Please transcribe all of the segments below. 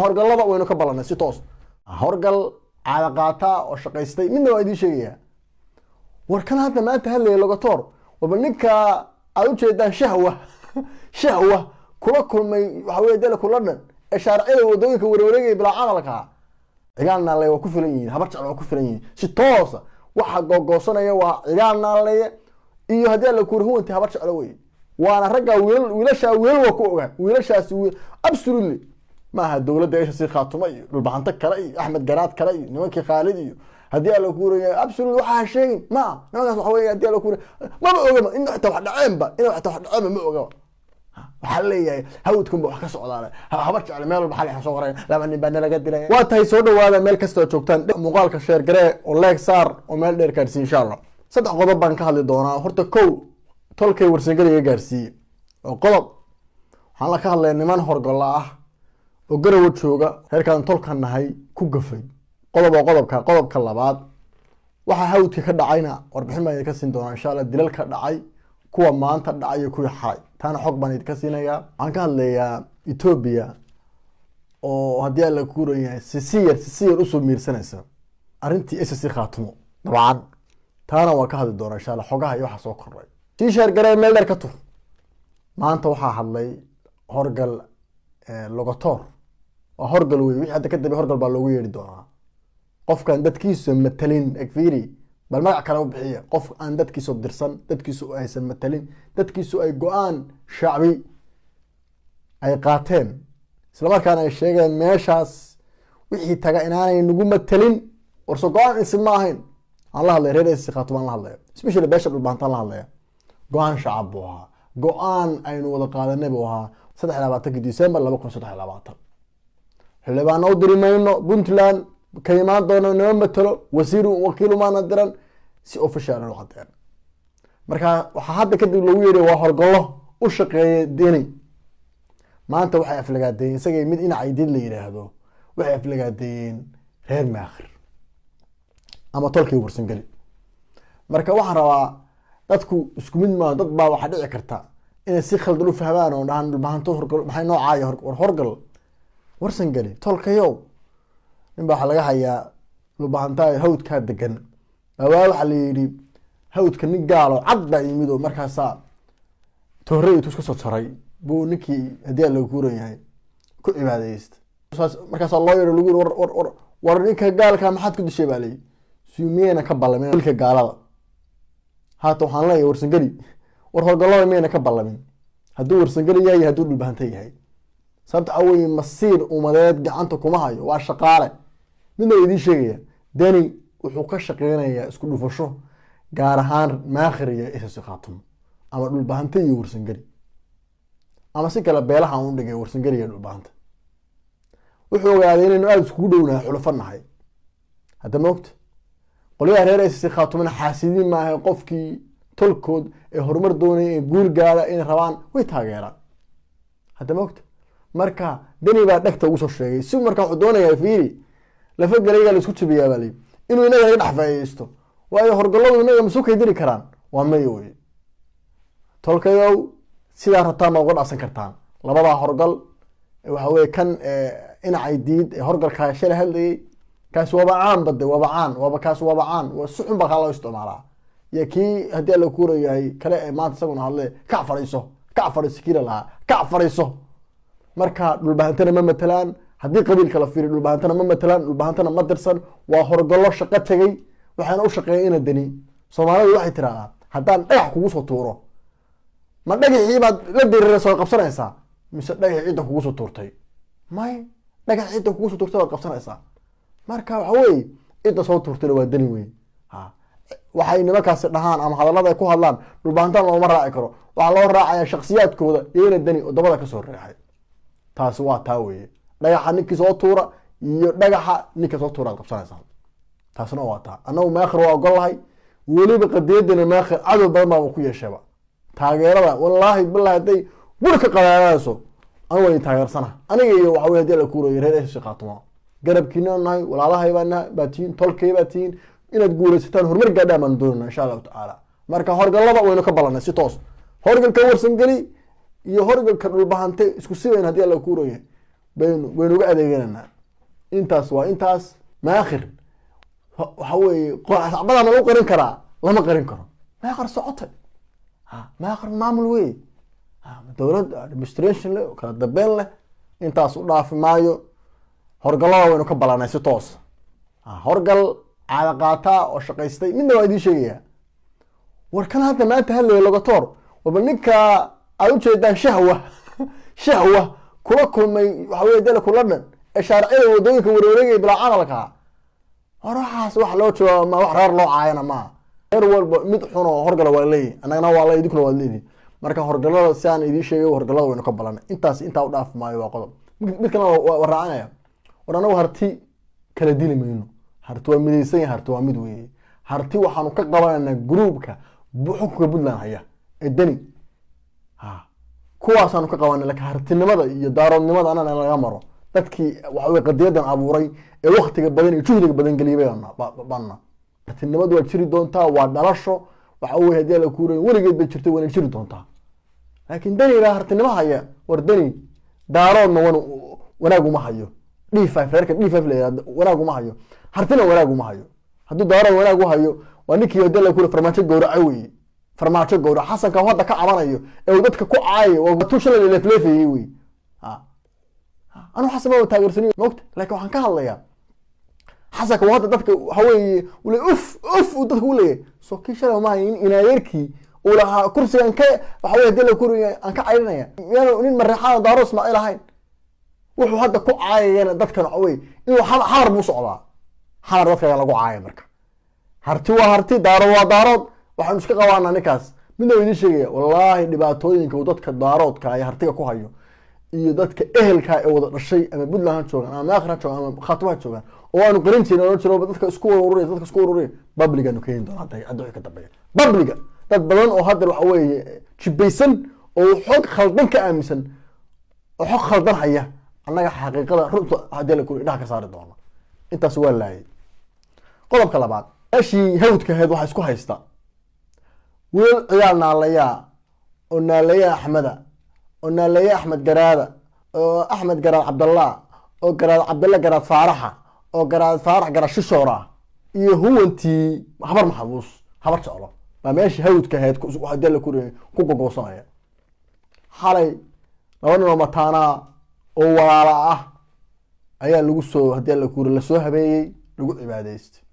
horgalada waynu ka ballanay si toos horgal caada qaata oo shaqaystay midna waa idin sheegaya warkan hadda maanta hadlay Logator waba ninka aad u jeedaan shahwa kula kulmay waxa weeye dal kula dhan ee sharciyada wadooyinka wareegay bila camalka cigaanna lay waa ku filan yihiin habar jecel waa ku filan yihiin si toos waxa googoosanaya waa cigaanna lay iyo hadii la kurhuunta habar jecel way waana ragga wiilasha waa ku ogaa wiilashaasi absolutely ما ها الدولة ده إيش يصير خاطمة البحنتك كلاي أحمد جنات كلاي نمكي خالدي هدي على كورة أبسل وحى شيء ما ناس حوالي هدي على كورة ما بقى إنه حتى واحد عام بقى إنه حتى واحد عام ما بقى حلي هاو تكون بحكي سؤال على هبرت على مال بحالي حصورين لا مني بنا لقد لا وقت هي صور وهذا مال كستو شوكتان مقال كشير جري ولاك صار ومال دير كارسي إن شاء الله صدق قضب بان كهالي دونا هرت كو تلقي ورسنجري يجارسي وقضب حنا كهالي نمان هرج الله وقرأوا شوقة هركان طلقنا نهاي كوجفي قلب كلابات وحاول تكرد عينا وربحنا ما يكسين دونا إن شاء الله الدلال كرد عي كوا ما أنت دعي كوا حي تانا حق بني يكسين يا عن كان لي إثيوبيا أو هدي على كورة يعني سيسير رسول ميرسنة سا أرنتي إسسي خاتمه طبعا تانا وكهذا الدورة إن شاء الله حقها يوحى سوق الرأي تيشر قرأ ميلر كتو ما أنت وحى حلي هرجل Logator وهرجل وي حتى كده بهرجل بالوي يردوها قف كان دتكيس متلين اكفيري بل ما كانوا بحيه قف ان دتكيس درسن دتكيس اي متلين دتكيس اي قوان شعبي اي قاتين اسلا كان اي شيغان ميشاس وixii taga inaanay nagu matelin warso go'aan ismaahayn Allah la reereysay qaatman la hadlay especially beesha dhulbaantan la hadlay go'aan shacab buu ahaa go'aan aynu wada qaadanay buu ahaa 23 December 2023 xilibaan oo dirimayno Puntland kaymaan doono inoo matalo wasiir wakiil ma nadiran si official ah cadeen marka waxa hadda kadib lagu yeeray waa horgalo u shaqeeyay deeni maanta waxay aflagaadeen isagay mid in caydid la yiraahdo waxay aflagaadeen reer maakhir ama tolkii warsan gali marka waxa rabaa dadku isku mid ma dad baa waxa dhici karta inay si khaldan u fahmaan oo dhahan dhulbahanto horgal maxay noocay horgal warsan gali tolkayo in baa laga hayaa dhulbahantaa hawdka degan waxa la yiri hawdka nin gaalo cad baa yimid oo markaas toorey isku soo jaray buu ninkii hadii la guuran yahay ku cibaadeyst markaas loo yiri lagu war ninka gaalka maxad ku dishay baa leey suumeena ka ballameen dilka gaalada haato waxaan leeyahay warsan gali war horgalada meena ka ballamin hadduu warsan gali yahay hadduu dhulbahanta yahay sababta away masiir umadeed gacanta kuma hayo waa shaqaale midna idin sheegaya dani wuxuu ka shaqeynayaa isku dhufasho gaar ahaan maakhir iyo isasi khaatum ama dhulbahanta iyo warsan gali ama si kala beelaha uu dhigay warsan gali iyo dhulbahanta wuxuu ogaaday inaynu aad isku dhownahay xulufanahay hadda moogta qoliyaha reer isasi khaatumna xaasidiin maahay qofkii tolkood ee horumar doonay ee guul gaara in rabaan way taageeraan hadda moogta marka dani baa dhagta ugu soo sheegay si marka wuxuu doonayaa fiiri lafa galayga la isku tibiyaa bali inuu inaga dhaxfaysto waayo horgaladu inaga masuukay diri karaan waa mayo way tolkayo sida rataan ma uga dhaasan kartaan labada horgal waxa weey kan inay diid horgalka shil hadlay kaas waa bacaan bad waa kaas waa bacaan waa suxun baa loo isticmaalaa yakii hadii la kuurayahay kale maanta isaguna hadlay ka fariiso kila la ka fariiso marka dhulbahantana ma matalaan hadii qabiilka la fiiriyo dhulbahantana ma matalaan dhulbahantana ma dirsan waa horgalo shaqo tagay waxaana u shaqeeyay in dani Soomaalidu waxay tiraahdaa hadaan dhagax kugu soo tuuro ma dhagaxii baad la dirirayso soo qabsanaysaa mise dhagaxii kugu soo tuurtay may dhagaxii kugu soo tuurtay waad qabsanaysaa marka waxa weey inta soo tuurtay waa dani weey waxay nimankaas dhahaan ama hadalada ay ku hadlaan dhulbahantan loo raaci karo waxa loo raacayaa shakhsiyaadkooda iyo dani oo dabada ka soo reexay taas waa taa weeye dhagaxa ninkii soo tuura iyo dhagaxa ninka soo tuura qabsanaysaa taasna waa taa anagu maakhir waa ogolahay waliba qadiyadana maakhir cadow badan baa ku yeeshaba taageerada wallahi billahi day burka qalaayso aan way taageersana aniga iyo waxa weey hadii la kuuray reer isii qaatmo garabkiina nahay walaalahay baatiin tolkay baatiin inaad guuraysataan horumar gaadhaan baan doonaa insha Allah taala marka horgalada waynu ka ballanay si toos horgalka warsan gali iyo horgalka dhulbahante isku si weyn hadii la kuuray baynu uga adeegananaa. intaas waa intaas. maakhir waxa weeye sacbada ma lagu qarin karaa? lama qarin karo. maakhir socotay maakhir maamul wey, dowlad administration leh, kala dambeyn leh. intaas u dhaafi maayo. horgalada waynu ka balanay si toos. horgal caada qaataa oo shaqaystay midna waa idiin sheegayaa. war kan hadda maanta hadlaya logatoor waba ninka aad ujeedaan shahwa kula kulmay waxa weye dala kula dhan ee shaariciyada wadooyinka wareegaya bilaa camalka. waxaas wax loo jooga ma wax reer loo caayana maaha. reer walba mid xun oo horgala waa leeyihi, annagana waa la idinkuna waa leedihi. marka horgalada si aan idiin sheegay horgalada waynu ka balanay. intaa u dhaafi maayo waa qodob. mid kalena waa raacanaya. war anagu harti kala dili mayno. harti waa midaysan yahay, harti waa mid weeye. harti waxaanu ka qabanaynaa gruubka xukunka Puntland haya ee dani. kuwaasaanu ka qabanay. laakiin hartinimada iyo daaroodnimada anana laga maro. dadkii waxa weye qadiyadan abuuray ee waqtiga badan iyo juhdiga badan geliyay baana. hartinimadu waa jiri doontaa, waa dhalasho. waxa weye haddii la kuuray weligeed bay jirtay, wayna jiri doontaa. laakiin dani ilaa hartinimo haya. war dani daaroodna wanaag uma hayo. D5 reerka D5 leeyahay wanaag uma hayo. hartina wanaag uma hayo. hadduu daarood wanaag u hayo waa ninkii haddii la kuuray farmaajo gowracay weye. farmaajo gowrac xasanka hadda ka cabanayo ee uu dadka ku caayo waa tusha la leefleefayay wey. anu xasan ma taageersanayo moogta, laakiin waxaan ka hadlayaa xasanka hadda dadka waxa weeye uu leeyahay uu dadka u leeyahay soo kii shalay ma in inaayeerkii uu lahaa kursigan ka waxa weeye haddii la kuuray aan ka cayrinaya yaanu nin mareexaan daaro Ismaaciil ahayn. wuxuu hadda ku caayayana dadkan waxa weeye inuu xamar buu socdaa. xamar dadka lagu caayo marka. harti waa harti, daarood waa daarood. waxaanu iska qabaanaa ninkaas. midna idiin sheegaya wallaahi dhibaatooyinka uu dadka daaroodka ay hartiga ku hayo iyo dadka ehelka ee wada dhashay ama Puntland ha joogaan ama maakhir ha joogaan ama khaatuma ha joogaan oo aanu qarin jirin oo jiro dadka isku ururiyay publica nu keenin doona hadda ka dambeeya. publica dad badan oo hadda waxa weeye jibaysan oo xog khaldan ka aaminsan oo xog khaldan haya annaga xaqiiqada runta hadii la kula ka saari doono. intaas waa laayay. qodobka labaad ashii hawdka ahayd waxa isku haysta wiil ciyaal naalaya oo naalaya Axmeda oo naalaya Axmed Garaada oo Axmed Garaad Cabdallah oo Garaad Cabdallah Garaad Faaraxa oo Garaad Faarax Garaad Shishoora iyo huwantii habar maxbuus habar jeclo baa meeshii hawdka ahayd hadii la ku gogoosanaya. xalay laba nin oo mataana oo walaala ah ayaa lagu soo hadii la kuuray la soo habeeyay lagu cibaadaystay.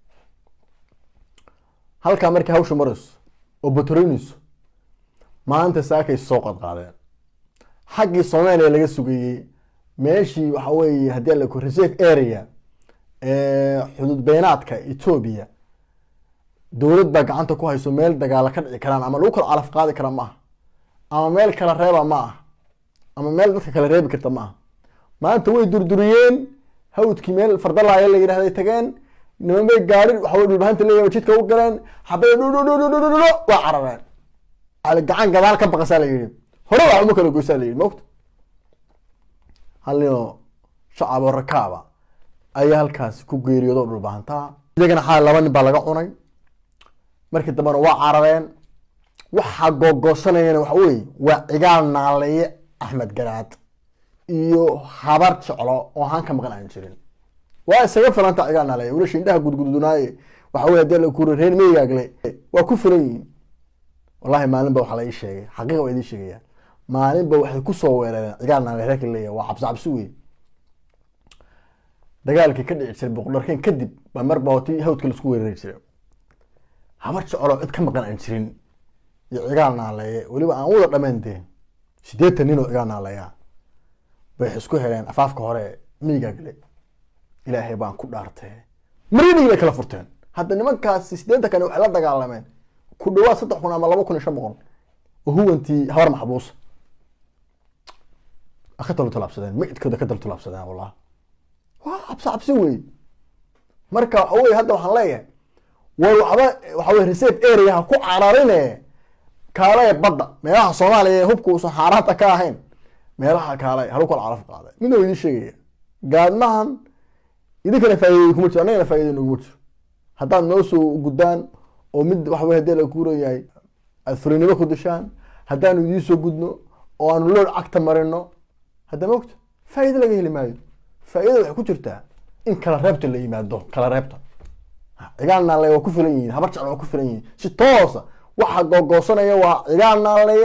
halka markii hawsha marayso oo Batronis maanta saakay soo qadqaadeen xaggii Soomaaliya laga sugayay meeshii waxa weeye hadii la ku reserve area xuduud beenaadka Ethiopia dowlad baa gacanta ku hayso meel dagaal ka dhici karaan ama lagu kala calaf qaadi kara ma aha ama meel kala reeba ma aha ama meel dadka kala reebi karta ma aha. maanta way durduriyeen hawdkii meel fardalaaya la yiraahday tageen niman bay gaari waxa weeye dhulbaanta leeyahay jidka u galeen xabay waa carareen. على gacan gadaal ka baqasa la yiri hore waxa ma kala goysaa la yiri moogta. halio shacab rakaaba ayaa halkaas ku geeriyoodo dhulbaanta. iyagana xal laba nin baa laga cunay. markii dambana waa carareen. waxa googoosanayna waxa weeye waa cigaal naaleeye Axmed Garaad iyo habar jeclo oo aan ka maqan aan jirin. waa isaga filanta cigaal naaleeye wala shindhaha gudgudunaaye waxa weeye hadii la ku reer meeyaagle waa ku filan. والله maalin ba waxa la ii sheegay xaqiiqo way idin sheegayaan maalin ba waxay ku soo weerareen cigaarna reerka leeyahay waa cabsi weey. dagaalkii ka dhici jiray boqorkeen kadib ba marba wati hawdka la isku weeraray jiray. habar jeclo cid ka maqan aan jirin iyo cigaarna leeyahay waliba aan wada dhamaanteen 8 nin oo cigaarna leeyahay bay isku heleen afaafka hore miiga gale. ilaahay baan ku dhaartay marinii kala furteen. hadda nimankaas 8 kan wax la dagaalameen ku dhawaad 3,000 ama 2,500 oo huwantii habar maxbuus akhatalu talabsadeen midkooda ka talabsadeen wallahi waa cabsi weey. marka oo hadda waxaan leeyahay waxa weeye reserve area ku cararine kaalay badda meelaha Soomaaliya hubku soo xaaraanta ka ahayn meelaha kaalay halu kala calaf qaaday. midna idin sheegaya gaadmahan idinkana faa'iido kuma jiro anagana faa'iido nagu jiro. haddaan noo soo gudaan oo mid wax weey hadii la kuurayahay afrinimo ku dishaan haddaan idin soo gudno oo aanu loo cagta marino hadda moogta faa'iido laga heli maayo. faa'iido waxay ku jirtaa in kala reebta la yimaado kala reebta cigaal naale waa ku filan yihiin habar jecel waa ku filan yihiin si toosa waxa googoosanaya waa cigaal naale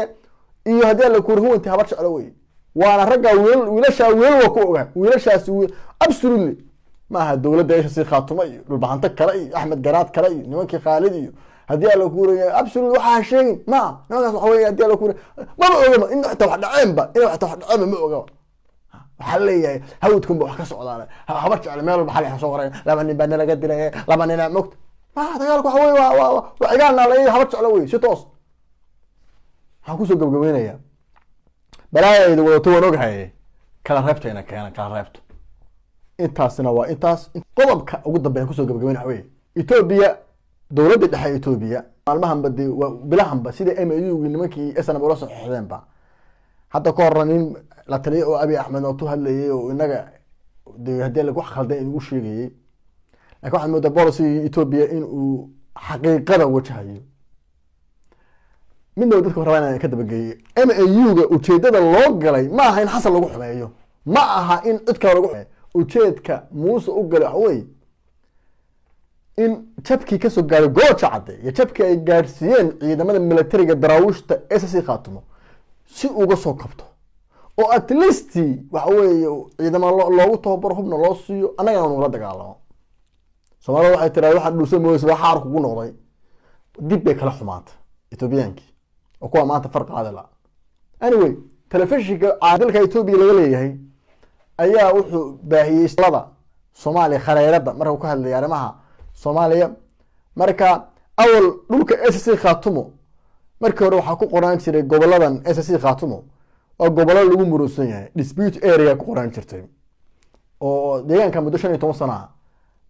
iyo haddii la ku ruunti habar jecel wey waana ragga wiilasha wiil waa ku ogaa wiilashaas absolutely ma aha dawladda ay si khaatuma iyo dhulbaxanta kale iyo Axmed Garaad kale iyo nimankii Khalid iyo haddii la ku ruuyo absolutely waxa sheegin ma nimankaas waxa weeye haddii la ku ma ogaa in xitaa wax dhaceenba in xitaa wax dhaceen ma ogaa waxa leeyahay hawdkum wax ka socdaan habar jecel meel walba xal soo qoreen laba nin baa laga dilay laba nin mogt ma dagaalku waxa weeye waa cigaal naale habar jecel wey si toos waxaan ku soo gabagabeynaya balaayada wadato waan ogahay kala reebtayna keena kala reebto intaasina waa intaas qodobka ugu dambeeya ku soo gabagabeynaa wey Ethiopia dawladda dhexe Ethiopia maalmahan badii bilahanba sida MAU nimankii SNM oo soo xideenba hadda ka horanin la taliyo oo Abiy Ahmed oo hadlayay oo inaga hadii lagu khaldan inuu sheegay laakiin waxaan moodaa policy Ethiopia in uu xaqiiqada wajahayo midna dadka rabaan inay ka dabageeyay MAU-ga ujeedada loo galay ma aha in xasal lagu xumeeyo ma aha in cid kale lagu xumeeyo ujeedka Muuse u galay way in jabkii ka soo gaaray gooja cadde iyo jabkii ay gaarsiiyeen ciidamada militariga daraawishta SSC Khaatumo si uga soo kabto oo at least waxa weeye ciidamada loogu tababaro hubna loo siiyo anagana uu la dagaalamo Soomaaliya waxay tiraahdaa waxa dhuusan Muuse waxa xaar kugu noqday dib bay kala xumaatay Ethiopiaanki oo kuwa maanta farq qaada la anyway telefishinka caadilka Ethiopia laga leeyahay ayaa wuxuu baahiyay salada Soomaaliya khariirada markuu ka hadlay arrimaha Soomaaliya marka awal dhulka SSC Khaatumo markii hore waxa ku qoran jiray goboladan SSC Khaatumo oo gobolada lagu murusan yahay dispute area ku qoran jirtay oo deegaanka muddo 15 sano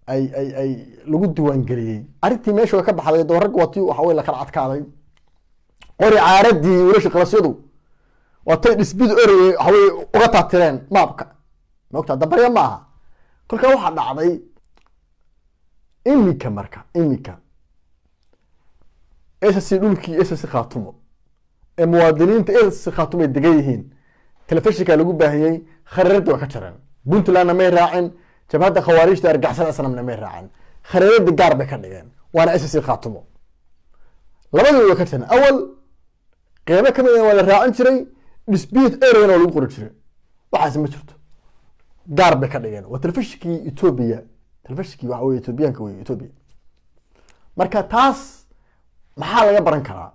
ay lagu diiwaan galiyay arintii meesha ka baxday doorag watii waxa way la kala adkaaday qori caaradii wiilasha qalasyadu watay dispute area waxa way uga taatireen maabka noqta dabarya maaha kulka waxa dhacday imika marka SSC dhulkii SSC Khaatumo ee muwaadiniinta SSC Khaatumo ay degan yihiin telefishinka lagu baahiyay khariirada ka jiraan Puntland ma raacin jabhada khawaarijta argagixisada asnamna ma raacin khariirada gaar bay ka dhigeen waana SSC Khaatumo labadooda ka jiraan awal qeybo kamid ah wala raacin jiray dispute area oo lagu qori jiray waxaas ma jirto gaar bay ka dhigeen waa telefishinkii Ethiopia telefishinkii waxa weeye Ethiopiaanka weeye Ethiopia marka taas maxaa laga baran karaa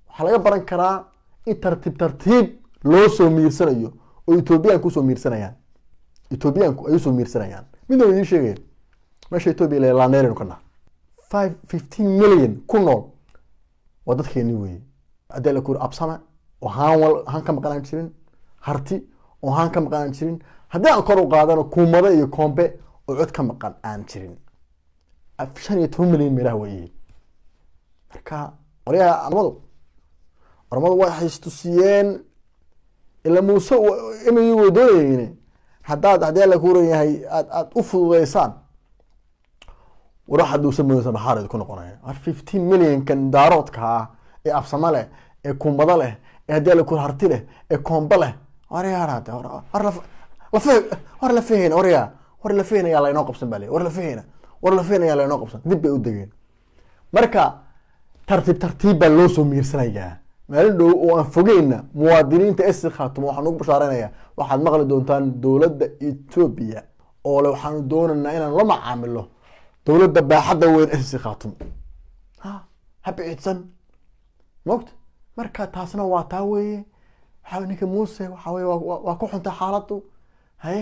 waxa laga baran karaa in tartiib loo soo miirsanayo oo Ethiopiaanku soo miirsanayaan Ethiopiaanku ay soo miirsanayaan mid uu sheegay meesha Ethiopia la neerin kana 15 million ku nool waa dadkeeni weeye hadii la ku absama oo haan ka maqan jirin harti oo haan ka maqan jirin hadii aan kor u qaadano kuumada iyo koombe oo cod ka maqan aan jirin 15 million meelaha weeye marka wariyaha armadu way haystusiyeen ila Muuse inuu wadooyeen hadii la ku yahay aad u fududeysaan waraxdu sameeyay baxaarad ku noqonaya 15 million kan daaroodka ee afsama leh ee kumbada leh ee hadii la ku harti leh ee koomba leh wariyaha war la faheen war la faheen ayaa la inoo qabsan baa war la faheen ayaa la inoo qabsan dib bay u dageen marka tartiib baa loo soo miirsanayaa maalin dhow oo aan fogeyna muwaadiniinta SSC Khaatumo waxaan ugu bashaaraynayaa waxaad maqli doontaan dawladda Ethiopia oo waxaan doonaynaa inaan la macaamilo dawladda baaxadda weyn SSC Khaatumo habciidsan mogt marka taasna waa taa weeye waxa ninka Muuse waxa weeye waa ku xunta xaaladdu hay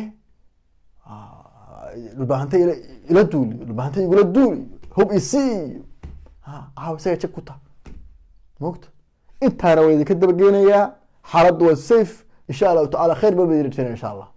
dhulbaahantay ila duuli hub isi عاوزة تكوتا موقت انت انا ويدي كدب جينيا حالد والسيف ان شاء الله تعالى خير ببيرتين ان شاء الله